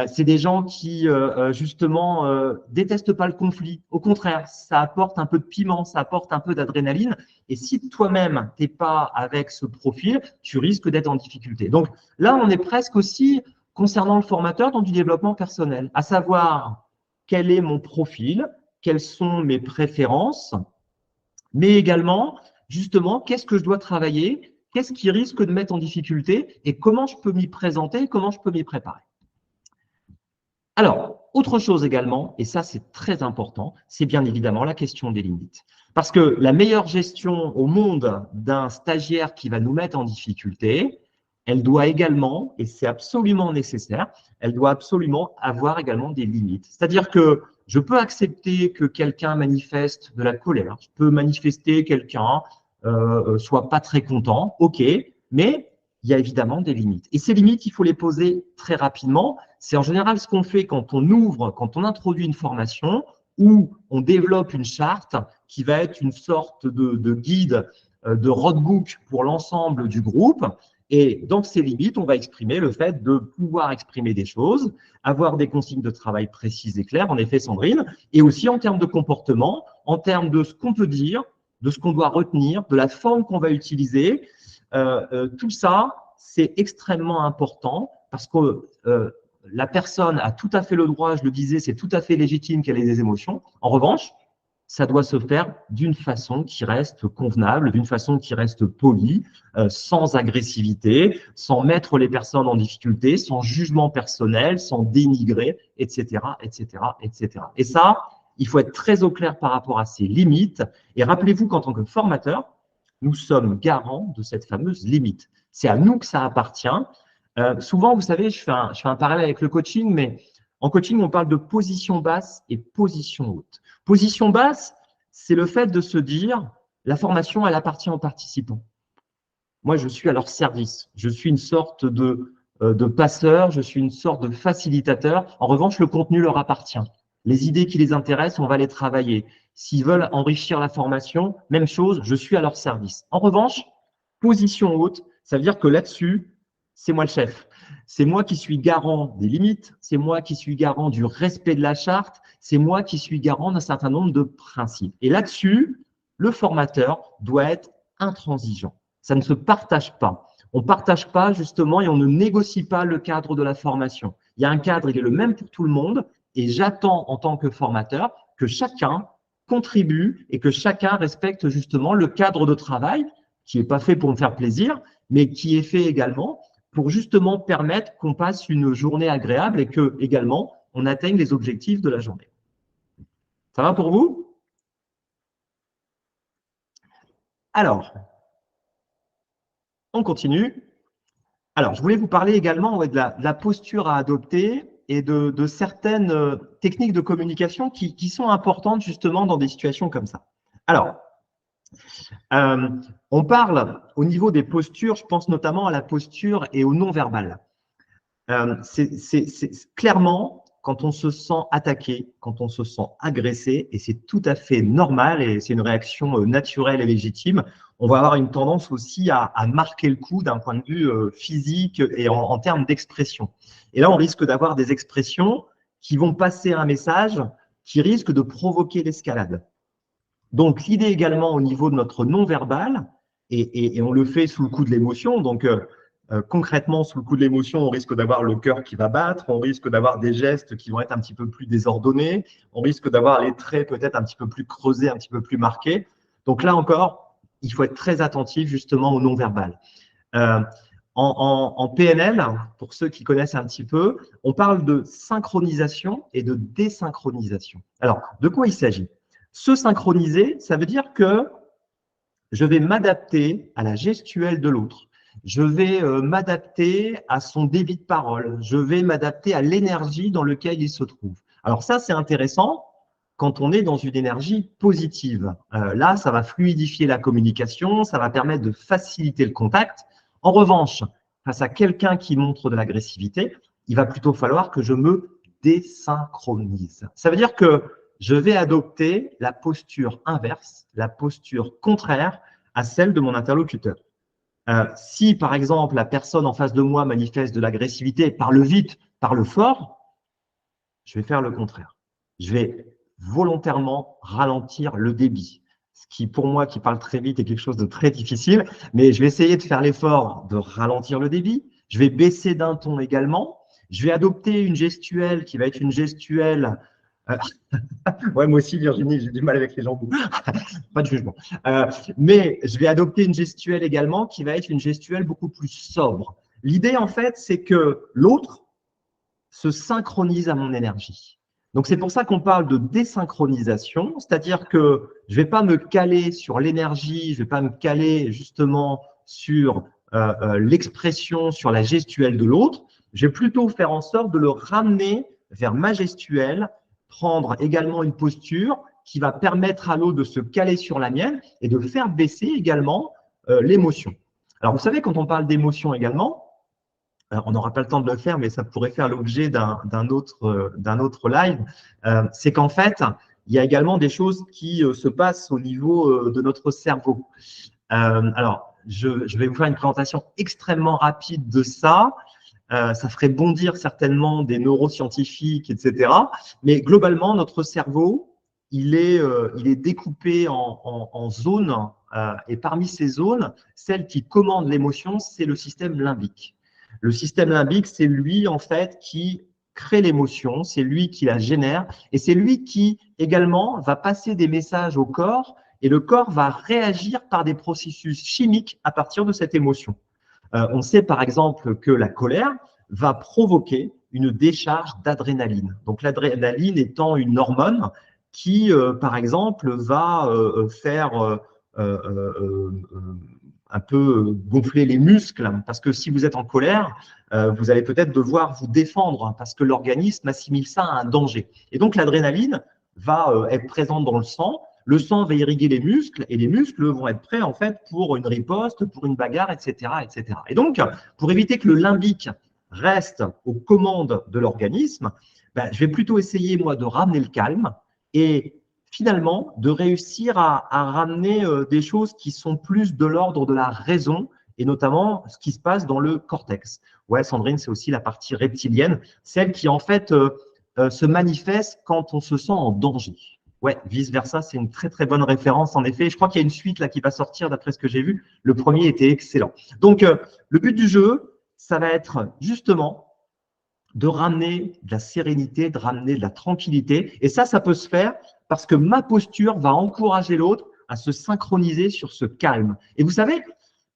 C'est des gens qui, justement, détestent pas le conflit. Au contraire, ça apporte un peu de piment, ça apporte un peu d'adrénaline. Et si toi-même, tu n'es pas avec ce profil, tu risques d'être en difficulté. Donc là, on est presque aussi, concernant le formateur, dans du développement personnel, à savoir quel est mon profil, quelles sont mes préférences, mais également, justement, qu'est-ce que je dois travailler, qu'est-ce qui risque de mettre en difficulté et comment je peux m'y présenter, comment je peux m'y préparer. Alors, autre chose également, et ça c'est très important, c'est bien évidemment la question des limites. Parce que la meilleure gestion au monde d'un stagiaire qui va nous mettre en difficulté, elle doit également, et c'est absolument nécessaire, elle doit absolument avoir également des limites. C'est-à-dire que je peux accepter que quelqu'un manifeste de la colère, je peux manifester quelqu'un soit pas très content, ok, mais il y a évidemment des limites. Et ces limites, il faut les poser très rapidement. C'est en général ce qu'on fait quand on ouvre, quand on introduit une formation ou on développe une charte qui va être une sorte de guide, de roadbook pour l'ensemble du groupe. Et dans ces limites, on va exprimer le fait de pouvoir exprimer des choses, avoir des consignes de travail précises et claires, en effet, Sandrine, et aussi en termes de comportement, en termes de ce qu'on peut dire, de ce qu'on doit retenir, de la forme qu'on va utiliser. Tout ça, c'est extrêmement important parce que la personne a tout à fait le droit, je le disais, c'est tout à fait légitime qu'elle ait des émotions. En revanche, ça doit se faire d'une façon qui reste convenable, d'une façon qui reste polie, sans agressivité, sans mettre les personnes en difficulté, sans jugement personnel, sans dénigrer, etc., etc., etc. Et ça, il faut être très au clair par rapport à ces limites. Et rappelez-vous qu'en tant que formateur, nous sommes garants de cette fameuse limite. C'est à nous que ça appartient. Souvent, vous savez, je fais un parallèle avec le coaching, mais en coaching, on parle de position basse et position haute. Position basse, c'est le fait de se dire, La formation, elle appartient aux participants. Moi, je suis à leur service. Je suis une sorte de passeur, je suis une sorte de facilitateur. En revanche, le contenu leur appartient. Les idées qui les intéressent, on va les travailler. S'ils veulent enrichir la formation, même chose, je suis à leur service. En revanche, position haute, ça veut dire que là-dessus, c'est moi le chef. C'est moi qui suis garant des limites, c'est moi qui suis garant du respect de la charte, c'est moi qui suis garant d'un certain nombre de principes. Et là-dessus, le formateur doit être intransigeant. Ça ne se partage pas. On ne partage pas justement et on ne négocie pas le cadre de la formation. Il y a un cadre, il est le même pour tout le monde et j'attends en tant que formateur que chacun contribue et que chacun respecte justement le cadre de travail qui n'est pas fait pour me faire plaisir, mais qui est fait également pour justement permettre qu'on passe une journée agréable et que également on atteigne les objectifs de la journée. Ça va pour vous? Alors, on continue. Alors, je voulais vous parler également de la posture à adopter et de certaines techniques de communication qui sont importantes justement dans des situations comme ça. Alors, on parle au niveau des postures, je pense notamment à la posture et au non-verbal. C'est clairement quand on se sent attaqué, quand on se sent agressé, et c'est tout à fait normal et c'est une réaction naturelle et légitime, on va avoir une tendance aussi à marquer le coup d'un point de vue physique et en termes d'expression. Et là, on risque d'avoir des expressions qui vont passer un message qui risque de provoquer l'escalade. Donc, l'idée également au niveau de notre non-verbal, et on le fait sous le coup de l'émotion, donc concrètement, sous le coup de l'émotion, on risque d'avoir le cœur qui va battre, on risque d'avoir des gestes qui vont être un petit peu plus désordonnés, on risque d'avoir les traits peut-être un petit peu plus creusés, un petit peu plus marqués. Donc là encore, il faut être très attentif justement au non-verbal. En PNL, pour ceux qui connaissent un petit peu, on parle de synchronisation et de désynchronisation. Alors, de quoi il s'agit? Se synchroniser, ça veut dire que je vais m'adapter à la gestuelle de l'autre. Je vais m'adapter à son débit de parole. Je vais m'adapter à l'énergie dans laquelle il se trouve. Alors ça, c'est intéressant quand on est dans une énergie positive. Là, ça va fluidifier la communication, ça va permettre de faciliter le contact. En revanche, face à quelqu'un qui montre de l'agressivité, il va plutôt falloir que je me désynchronise. Ça veut dire que je vais adopter la posture inverse, la posture contraire à celle de mon interlocuteur. Si, par exemple, la personne en face de moi manifeste de l'agressivité, parle vite, parle fort, je vais faire le contraire. Je vais volontairement ralentir le débit, ce qui, pour moi, qui parle très vite, est quelque chose de très difficile, mais je vais essayer de faire l'effort de ralentir le débit. Je vais baisser d'un ton également. Je vais adopter une gestuelle qui va être une gestuelle… ouais, moi aussi, Virginie, j'ai du mal avec les jambes. Pas de jugement. Mais je vais adopter une gestuelle également qui va être une gestuelle beaucoup plus sobre. L'idée, en fait, c'est que l'autre se synchronise à mon énergie. Donc, c'est pour ça qu'on parle de désynchronisation, c'est-à-dire que je ne vais pas me caler sur l'énergie, je ne vais pas me caler justement sur l'expression, sur la gestuelle de l'autre. Je vais plutôt faire en sorte de le ramener vers ma gestuelle, prendre également une posture qui va permettre à l'autre de se caler sur la mienne et de faire baisser également l'émotion. Alors, vous savez, quand on parle d'émotion également, on n'aura pas le temps de le faire, mais ça pourrait faire l'objet d'un autre live, c'est qu'en fait, il y a également des choses qui se passent au niveau de notre cerveau. Alors, je vais vous faire une présentation extrêmement rapide de ça. Ça ferait bondir certainement des neuroscientifiques, etc. Mais globalement, notre cerveau, il est découpé en zones. Et parmi ces zones, celle qui commande l'émotion, c'est le système limbique. Le système limbique, c'est lui, en fait, qui crée l'émotion, c'est lui qui la génère et c'est lui qui, également, va passer des messages au corps et le corps va réagir par des processus chimiques à partir de cette émotion. On sait par exemple que la colère va provoquer une décharge d'adrénaline. Donc l'adrénaline étant une hormone qui, par exemple, va faire un peu gonfler les muscles, parce que si vous êtes en colère, vous allez peut-être devoir vous défendre, parce que l'organisme assimile ça à un danger. Et donc l'adrénaline va être présente dans le sang. le sang va irriguer les muscles et les muscles vont être prêts en fait pour une riposte, pour une bagarre, etc., etc. Et donc, pour éviter que le limbique reste aux commandes de l'organisme, je vais plutôt essayer, moi, de ramener le calme et finalement de réussir à ramener des choses qui sont plus de l'ordre de la raison et notamment ce qui se passe dans le cortex. Ouais, Sandrine, c'est aussi la partie reptilienne, celle qui en fait se manifeste quand on se sent en danger. Ouais, vice-versa, c'est une très très bonne référence en effet. Je crois qu'il y a une suite là qui va sortir d'après ce que j'ai vu. Le premier était excellent. Donc, le but du jeu, ça va être justement de ramener de la sérénité, de ramener de la tranquillité. Et ça peut se faire parce que ma posture va encourager l'autre à se synchroniser sur ce calme. Et vous savez,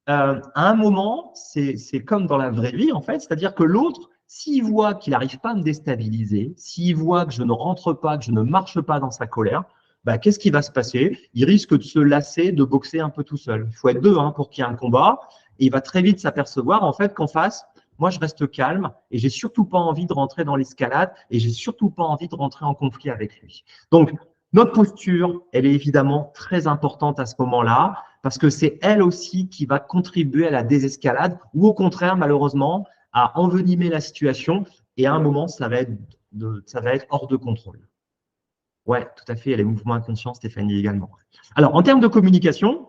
à un moment, c'est comme dans la vraie vie en fait, c'est-à-dire que l'autre, s'il voit qu'il n'arrive pas à me déstabiliser, s'il voit que je ne rentre pas, que je ne marche pas dans sa colère, qu'est-ce qui va se passer? Il risque de se lasser, de boxer un peu tout seul. Il faut être deux pour qu'il y ait un combat. Et il va très vite s'apercevoir en fait qu'en face, moi, je reste calme et j'ai surtout pas envie de rentrer dans l'escalade et j'ai surtout pas envie de rentrer en conflit avec lui. Donc, notre posture, elle est évidemment très importante à ce moment-là parce que c'est elle aussi qui va contribuer à la désescalade ou au contraire, malheureusement, à envenimer la situation et à un moment, ça va être hors de contrôle. Ouais, tout à fait, il y a les mouvements inconscients, Stéphanie également. Alors, en termes de communication,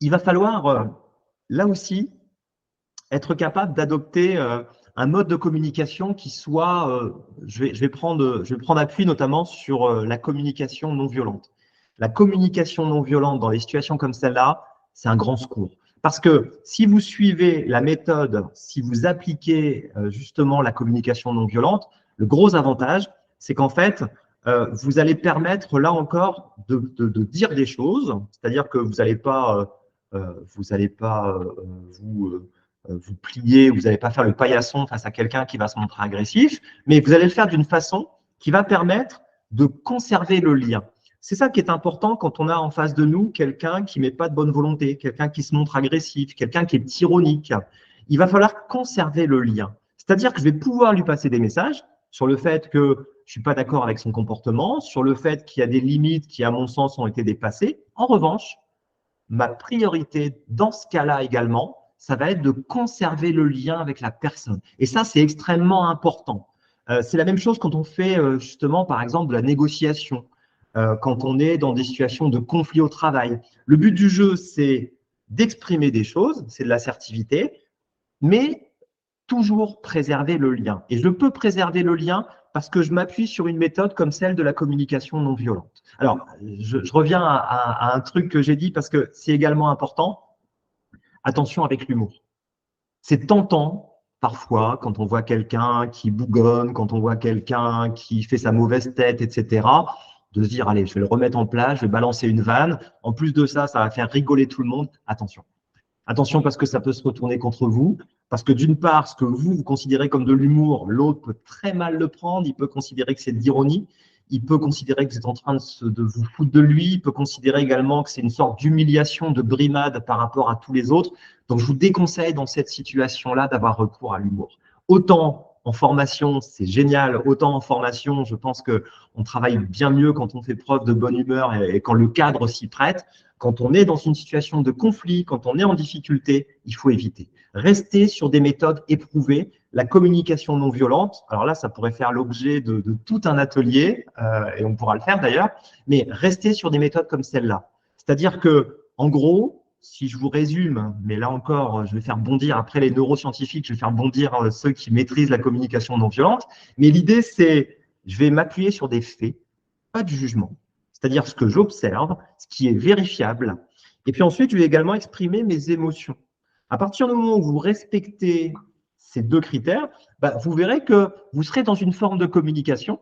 il va falloir, là aussi, être capable d'adopter un mode de communication qui soit, je vais prendre appui notamment sur la communication non violente. La communication non violente dans des situations comme celle-là, c'est un grand secours. Parce que si vous suivez la méthode, si vous appliquez justement la communication non violente, le gros avantage, c'est qu'en fait, vous allez permettre là encore de dire des choses, c'est-à-dire que vous n'allez pas, vous plier, vous n'allez pas faire le paillasson face à quelqu'un qui va se montrer agressif, mais vous allez le faire d'une façon qui va permettre de conserver le lien. C'est ça qui est important quand on a en face de nous quelqu'un qui ne met pas de bonne volonté, quelqu'un qui se montre agressif, quelqu'un qui est tyrannique. Il va falloir conserver le lien. C'est-à-dire que je vais pouvoir lui passer des messages sur le fait que je ne suis pas d'accord avec son comportement, sur le fait qu'il y a des limites qui, à mon sens, ont été dépassées. En revanche, ma priorité dans ce cas-là également, ça va être de conserver le lien avec la personne. Et ça, c'est extrêmement important. C'est la même chose quand on fait justement, par exemple, de la négociation, quand on est dans des situations de conflit au travail. Le but du jeu, c'est d'exprimer des choses, c'est de l'assertivité, mais toujours préserver le lien. Et je peux préserver le lien parce que je m'appuie sur une méthode comme celle de la communication non violente. Alors, je reviens à un truc que j'ai dit parce que c'est également important. Attention avec l'humour. C'est tentant, parfois, quand on voit quelqu'un qui bougonne, quand on voit quelqu'un qui fait sa mauvaise tête, etc., de se dire, allez, je vais le remettre en place, je vais balancer une vanne. En plus de ça, ça va faire rigoler tout le monde. Attention. Attention parce que ça peut se retourner contre vous. Parce que d'une part, ce que vous considérez comme de l'humour, l'autre peut très mal le prendre. Il peut considérer que c'est de l'ironie. Il peut considérer que vous êtes en train de vous foutre de lui. Il peut considérer également que c'est une sorte d'humiliation, de brimade par rapport à tous les autres. Donc, je vous déconseille dans cette situation-là d'avoir recours à l'humour. Autant en formation, c'est génial. Autant en formation, je pense qu'on travaille bien mieux quand on fait preuve de bonne humeur et quand le cadre s'y prête. Quand on est dans une situation de conflit, quand on est en difficulté, il faut éviter. Rester sur des méthodes éprouvées, la communication non violente. Alors là, ça pourrait faire l'objet de tout un atelier, et on pourra le faire d'ailleurs, mais rester sur des méthodes comme celle-là. C'est-à-dire que, en gros, si je vous résume, mais là encore, je vais faire bondir, après les neuroscientifiques, je vais faire bondir ceux qui maîtrisent la communication non violente, mais l'idée, c'est, je vais m'appuyer sur des faits, pas de jugement. C'est-à-dire ce que j'observe, ce qui est vérifiable. Et puis ensuite, je vais également exprimer mes émotions. À partir du moment où vous respectez ces deux critères, vous verrez que vous serez dans une forme de communication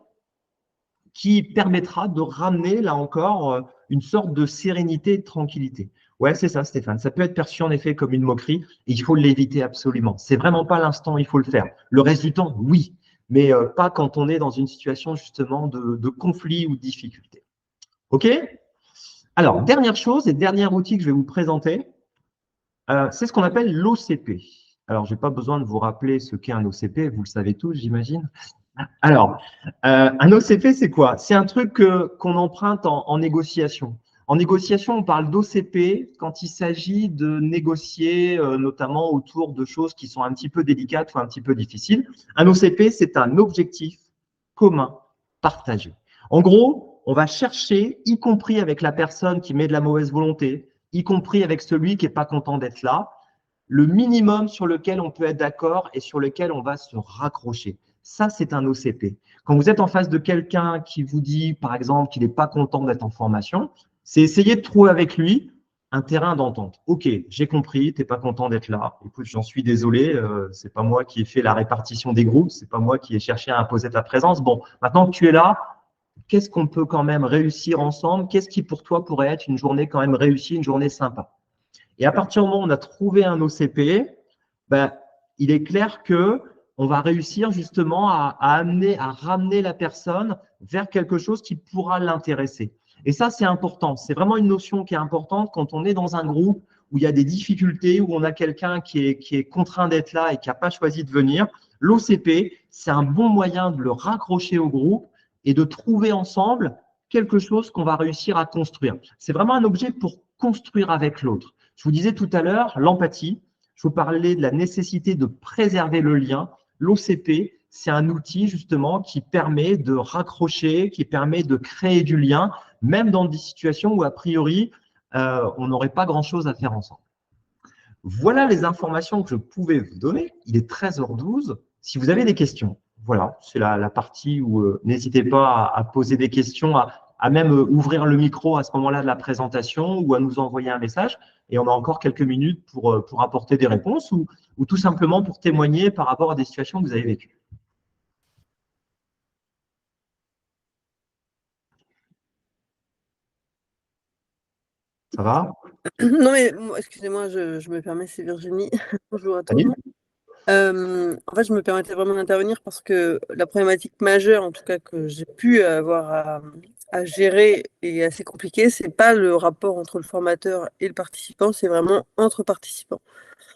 qui permettra de ramener, là encore, une sorte de sérénité et de tranquillité. Ouais, c'est ça, Stéphane. Ça peut être perçu en effet comme une moquerie et il faut l'éviter absolument. C'est vraiment pas l'instant où il faut le faire. Le reste du temps, oui, mais pas quand on est dans une situation justement de conflit ou de difficulté. OK? Alors, dernière chose et dernier outil que je vais vous présenter, c'est ce qu'on appelle l'OCP. Alors, je n'ai pas besoin de vous rappeler ce qu'est un OCP, vous le savez tous, j'imagine. Alors, un OCP, c'est quoi? C'est un truc qu'on emprunte en négociation. En négociation, on parle d'OCP quand il s'agit de négocier, notamment autour de choses qui sont un petit peu délicates ou un petit peu difficiles. Un OCP, c'est un objectif commun partagé. En gros, on va chercher, y compris avec la personne qui met de la mauvaise volonté, y compris avec celui qui n'est pas content d'être là, le minimum sur lequel on peut être d'accord et sur lequel on va se raccrocher. Ça, c'est un OCP. Quand vous êtes en face de quelqu'un qui vous dit, par exemple, qu'il n'est pas content d'être en formation, c'est essayer de trouver avec lui un terrain d'entente. Ok, j'ai compris, tu n'es pas content d'être là. Écoute, j'en suis désolé, c'est pas moi qui ai fait la répartition des groupes, c'est pas moi qui ai cherché à imposer ta présence. Bon, maintenant que tu es là, qu'est-ce qu'on peut quand même réussir ensemble? Qu'est-ce qui pour toi pourrait être une journée quand même réussie, une journée sympa? Et à partir du moment où on a trouvé un OCP, ben, il est clair que on va réussir justement à ramener la personne vers quelque chose qui pourra l'intéresser. Et ça, c'est important. C'est vraiment une notion qui est importante quand on est dans un groupe où il y a des difficultés, où on a quelqu'un qui est contraint d'être là et qui n'a pas choisi de venir. L'OCP, c'est un bon moyen de le raccrocher au groupe et de trouver ensemble quelque chose qu'on va réussir à construire. C'est vraiment un objet pour construire avec l'autre. Je vous disais tout à l'heure, l'empathie, je vous parlais de la nécessité de préserver le lien. L'OCP, c'est un outil justement qui permet de raccrocher, qui permet de créer du lien, même dans des situations où a priori, on n'aurait pas grand-chose à faire ensemble. Voilà les informations que je pouvais vous donner. Il est 13h12. Si vous avez des questions, voilà, c'est la partie où n'hésitez pas à poser des questions, à même ouvrir le micro à ce moment-là de la présentation ou à nous envoyer un message. Et on a encore quelques minutes pour apporter des réponses ou tout simplement pour témoigner par rapport à des situations que vous avez vécues. Ça va?
Non, mais excusez-moi, je me permets, c'est Virginie. Bonjour à tout le monde. En fait, je me permettais vraiment d'intervenir parce que la problématique majeure, en tout cas, que j'ai pu avoir à gérer et assez compliquée, c'est pas le rapport entre le formateur et le participant, c'est vraiment entre participants.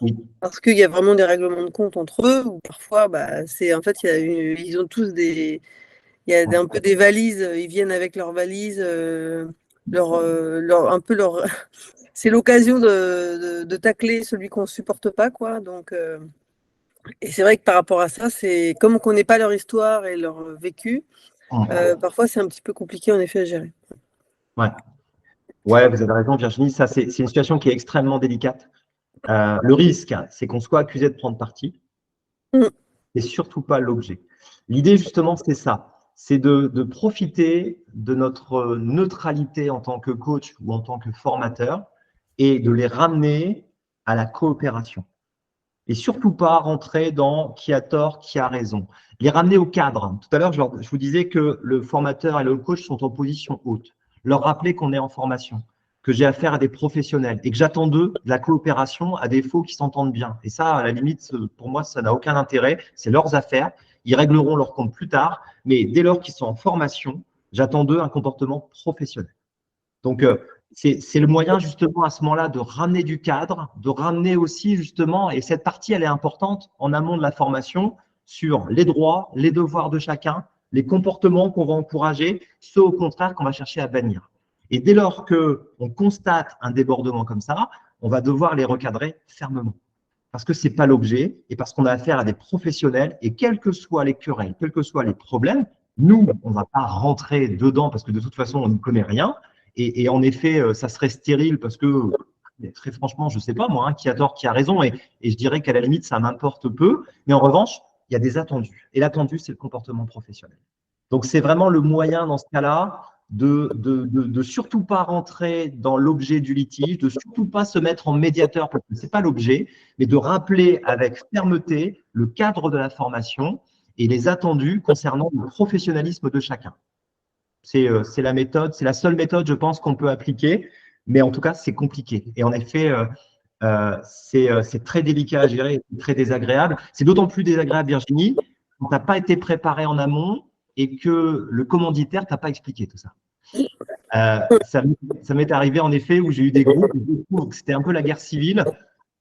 Oui.
Parce qu'il y a vraiment des règlements de compte entre eux, où parfois, c'est en fait, ils ont tous il y a un peu des valises, ils viennent avec leurs valises, un peu leur. C'est l'occasion de tacler celui qu'on ne supporte pas, quoi. Donc, et c'est vrai que par rapport à ça, c'est comme on ne connaît pas leur histoire et leur vécu, parfois c'est un petit peu compliqué en effet à gérer.
Ouais, vous avez raison, Virginie. Ça, c'est une situation qui est extrêmement délicate. Le risque, c'est qu'on soit accusé de prendre parti. Et surtout pas l'objet. L'idée, justement, c'est ça. C'est de profiter de notre neutralité en tant que coach ou en tant que formateur et de les ramener à la coopération. Et surtout pas rentrer dans qui a tort, qui a raison. Les ramener au cadre. Tout à l'heure, je vous disais que le formateur et le coach sont en position haute. Leur rappeler qu'on est en formation, que j'ai affaire à des professionnels et que j'attends d'eux de la coopération à défaut qu'ils s'entendent bien. Et ça, à la limite, pour moi, ça n'a aucun intérêt. C'est leurs affaires. Ils régleront leur compte plus tard. Mais dès lors qu'ils sont en formation, j'attends d'eux un comportement professionnel. Donc, c'est le moyen justement à ce moment-là de ramener du cadre, de ramener aussi justement, et cette partie, elle est importante en amont de la formation, sur les droits, les devoirs de chacun, les comportements qu'on va encourager, ceux au contraire qu'on va chercher à bannir. Et dès lors qu'on constate un débordement comme ça, on va devoir les recadrer fermement. Parce que ce n'est pas l'objet et parce qu'on a affaire à des professionnels et quelles que soient les querelles, quels que soient les problèmes, nous, on ne va pas rentrer dedans parce que de toute façon, on ne connaît rien. Et en effet, ça serait stérile parce que, très franchement, je ne sais pas moi, qui a tort, qui a raison. Et je dirais qu'à la limite, ça m'importe peu. Mais en revanche, il y a des attendus. Et l'attendu, c'est le comportement professionnel. Donc, c'est vraiment le moyen dans ce cas-là de surtout pas rentrer dans l'objet du litige, de surtout pas se mettre en médiateur parce que ce n'est pas l'objet, mais de rappeler avec fermeté le cadre de la formation et les attendus concernant le professionnalisme de chacun. C'est la méthode, c'est la seule méthode, je pense, qu'on peut appliquer, mais en tout cas, c'est compliqué. Et en effet, c'est très délicat à gérer, très désagréable. C'est d'autant plus désagréable, Virginie, quand tu n'as pas été préparé en amont et que le commanditaire ne t'a pas expliqué tout ça. Ça m'est arrivé en effet où j'ai eu des groupes où c'était un peu la guerre civile.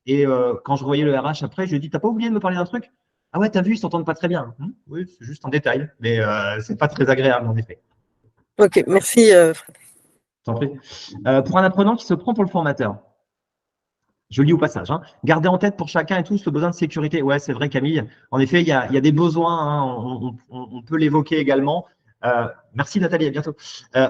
Et quand je voyais le RH après, je lui ai dit, t'as pas oublié de me parler d'un truc? Ah ouais, t'as vu, ils s'entendent pas très bien. Oui, c'est juste un détail, mais c'est pas très agréable en effet.
Ok, merci Fred.
T'en prie. Pour un apprenant qui se prend pour le formateur, je lis au passage, hein. Gardez en tête pour chacun et tous le besoin de sécurité. Ouais, c'est vrai, Camille. En effet, il y a des besoins, hein. On peut l'évoquer également. Merci Nathalie, à bientôt.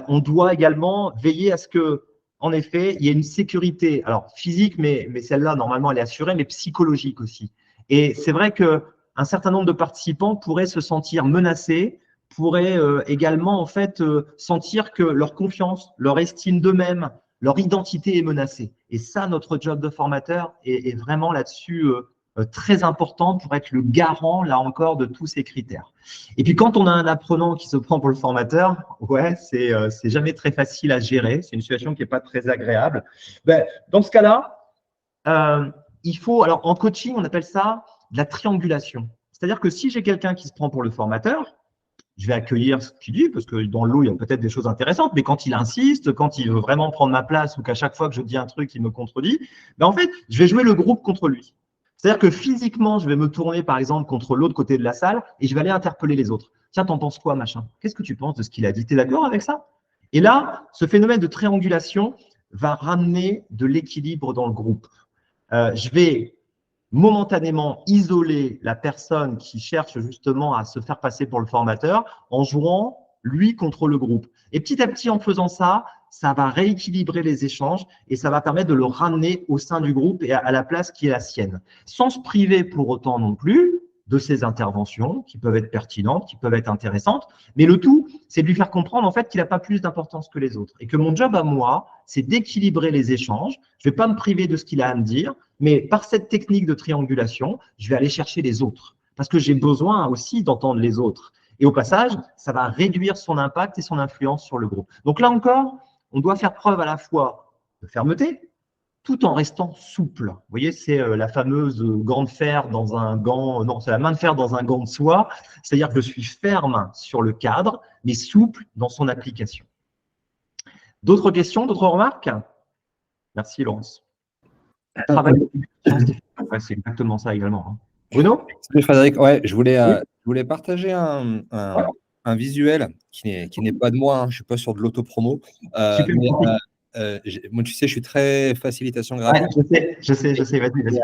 On doit également veiller à ce que, en effet, il y ait une sécurité, alors physique, mais celle-là, normalement, elle est assurée, mais psychologique aussi. Et c'est vrai qu'un certain nombre de participants pourraient se sentir menacés, pourraient également, en fait, sentir que leur confiance, leur estime d'eux-mêmes, leur identité est menacée. Et ça, notre job de formateur est vraiment là-dessus très important pour être le garant, là encore, de tous ces critères. Et puis, quand on a un apprenant qui se prend pour le formateur, ouais, c'est jamais très facile à gérer. C'est une situation qui n'est pas très agréable. Ben, dans ce cas-là, il faut, alors en coaching, on appelle ça de la triangulation. C'est-à-dire que si j'ai quelqu'un qui se prend pour le formateur, je vais accueillir ce qu'il dit, parce que dans le lot, il y a peut-être des choses intéressantes, mais quand il insiste, quand il veut vraiment prendre ma place, ou qu'à chaque fois que je dis un truc, il me contredit, ben en fait, je vais jouer le groupe contre lui. C'est-à-dire que physiquement, je vais me tourner, par exemple, contre l'autre côté de la salle, et je vais aller interpeller les autres. Tiens, t'en penses quoi, machin? Qu'est-ce que tu penses de ce qu'il a dit? T'es d'accord avec ça? Et là, ce phénomène de triangulation va ramener de l'équilibre dans le groupe. Je vais momentanément isoler la personne qui cherche justement à se faire passer pour le formateur en jouant lui contre le groupe. Et petit à petit, en faisant ça, ça va rééquilibrer les échanges et ça va permettre de le ramener au sein du groupe et à la place qui est la sienne, sans se priver pour autant non plus de ses interventions qui peuvent être pertinentes, qui peuvent être intéressantes. Mais le tout, c'est de lui faire comprendre en fait qu'il n'a pas plus d'importance que les autres et que mon job à moi, c'est d'équilibrer les échanges. Je ne vais pas me priver de ce qu'il a à me dire, mais par cette technique de triangulation, je vais aller chercher les autres parce que j'ai besoin aussi d'entendre les autres. Et au passage, ça va réduire son impact et son influence sur le groupe. Donc là encore, on doit faire preuve à la fois de fermeté, tout en restant souple. Vous voyez, c'est la fameuse gant de fer dans un gant, non, c'est la main de fer dans un gant de soie, c'est-à-dire que je suis ferme sur le cadre, mais souple dans son application. D'autres questions, d'autres remarques? Merci, Laurence. Travail. Ouais, c'est exactement ça également. Hein. Bruno?
Salut Frédéric, ouais, je voulais partager un visuel qui n'est pas de moi, hein, je ne suis pas sur de l'autopromo. Moi, tu sais, je suis très facilitation graphique.
Ouais, je sais, vas-y.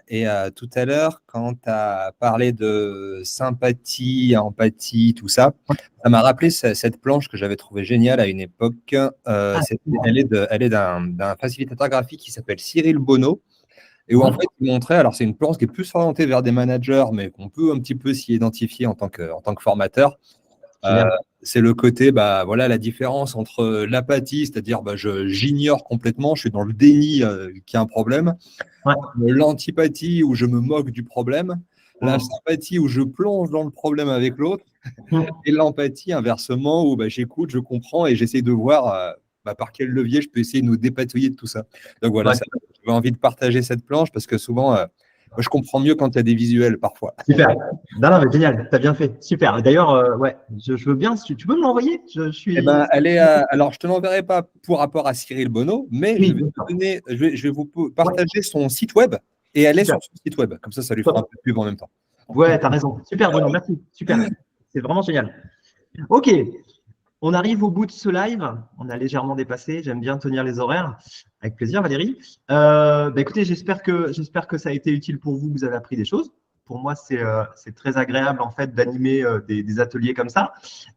Et tout à l'heure, quand tu as parlé de sympathie, empathie, tout ça, ça m'a rappelé cette planche que j'avais trouvée géniale à une époque. Elle est d'un facilitateur graphique qui s'appelle Cyril Bonneau. Et où en fait, il montrait, alors c'est une planche qui est plus orientée vers des managers, mais qu'on peut un petit peu s'y identifier en tant que formateur. C'est le côté, voilà, la différence entre l'apathie, c'est-à-dire j'ignore complètement, je suis dans le déni qu'il y a un problème, l'antipathie où je me moque du problème, la sympathie où je plonge dans le problème avec l'autre, et l'empathie inversement où j'écoute, je comprends et j'essaie de voir par quel levier je peux essayer de nous dépatouiller de tout ça. Donc voilà, j'avais envie de partager cette planche parce que souvent, je comprends mieux quand il y a des visuels parfois.
Super. Non, mais génial, tu as bien fait. Super. D'ailleurs, ouais, je veux bien, tu peux me l'envoyer?
Alors, je ne te l'enverrai pas pour rapport à Cyril Bonneau, mais je vais vous partager son site web et elle est sur son site web. Comme ça lui fera un peu de pub en même temps.
Ouais, tu as raison. Super, Bruno, merci. Super. C'est vraiment génial. OK. On arrive au bout de ce live. On a légèrement dépassé. J'aime bien tenir les horaires. Avec plaisir, Valérie. Écoutez, j'espère que ça a été utile pour vous. Vous avez appris des choses. Pour moi, c'est très agréable en fait d'animer des ateliers comme ça.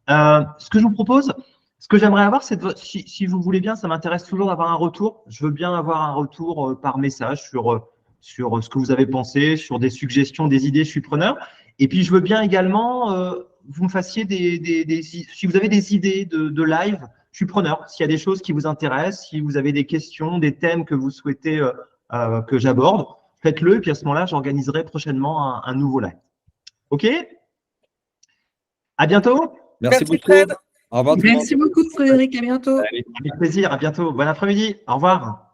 Ce que je vous propose, ce que j'aimerais avoir, c'est si vous voulez bien, ça m'intéresse toujours d'avoir un retour. Je veux bien avoir un retour par message sur ce que vous avez pensé, sur des suggestions, des idées. Je suis preneur. Et puis, je veux bien également vous me fassiez si vous avez des idées de live, je suis preneur. S'il y a des choses qui vous intéressent, si vous avez des questions, des thèmes que vous souhaitez que j'aborde, faites-le. Et puis à ce moment-là, j'organiserai prochainement un nouveau live. OK? À bientôt.
Merci beaucoup.
Fred.
Au revoir.
Merci beaucoup, Frédéric. À bientôt.
Avec plaisir. À bientôt. Bon après-midi. Au revoir.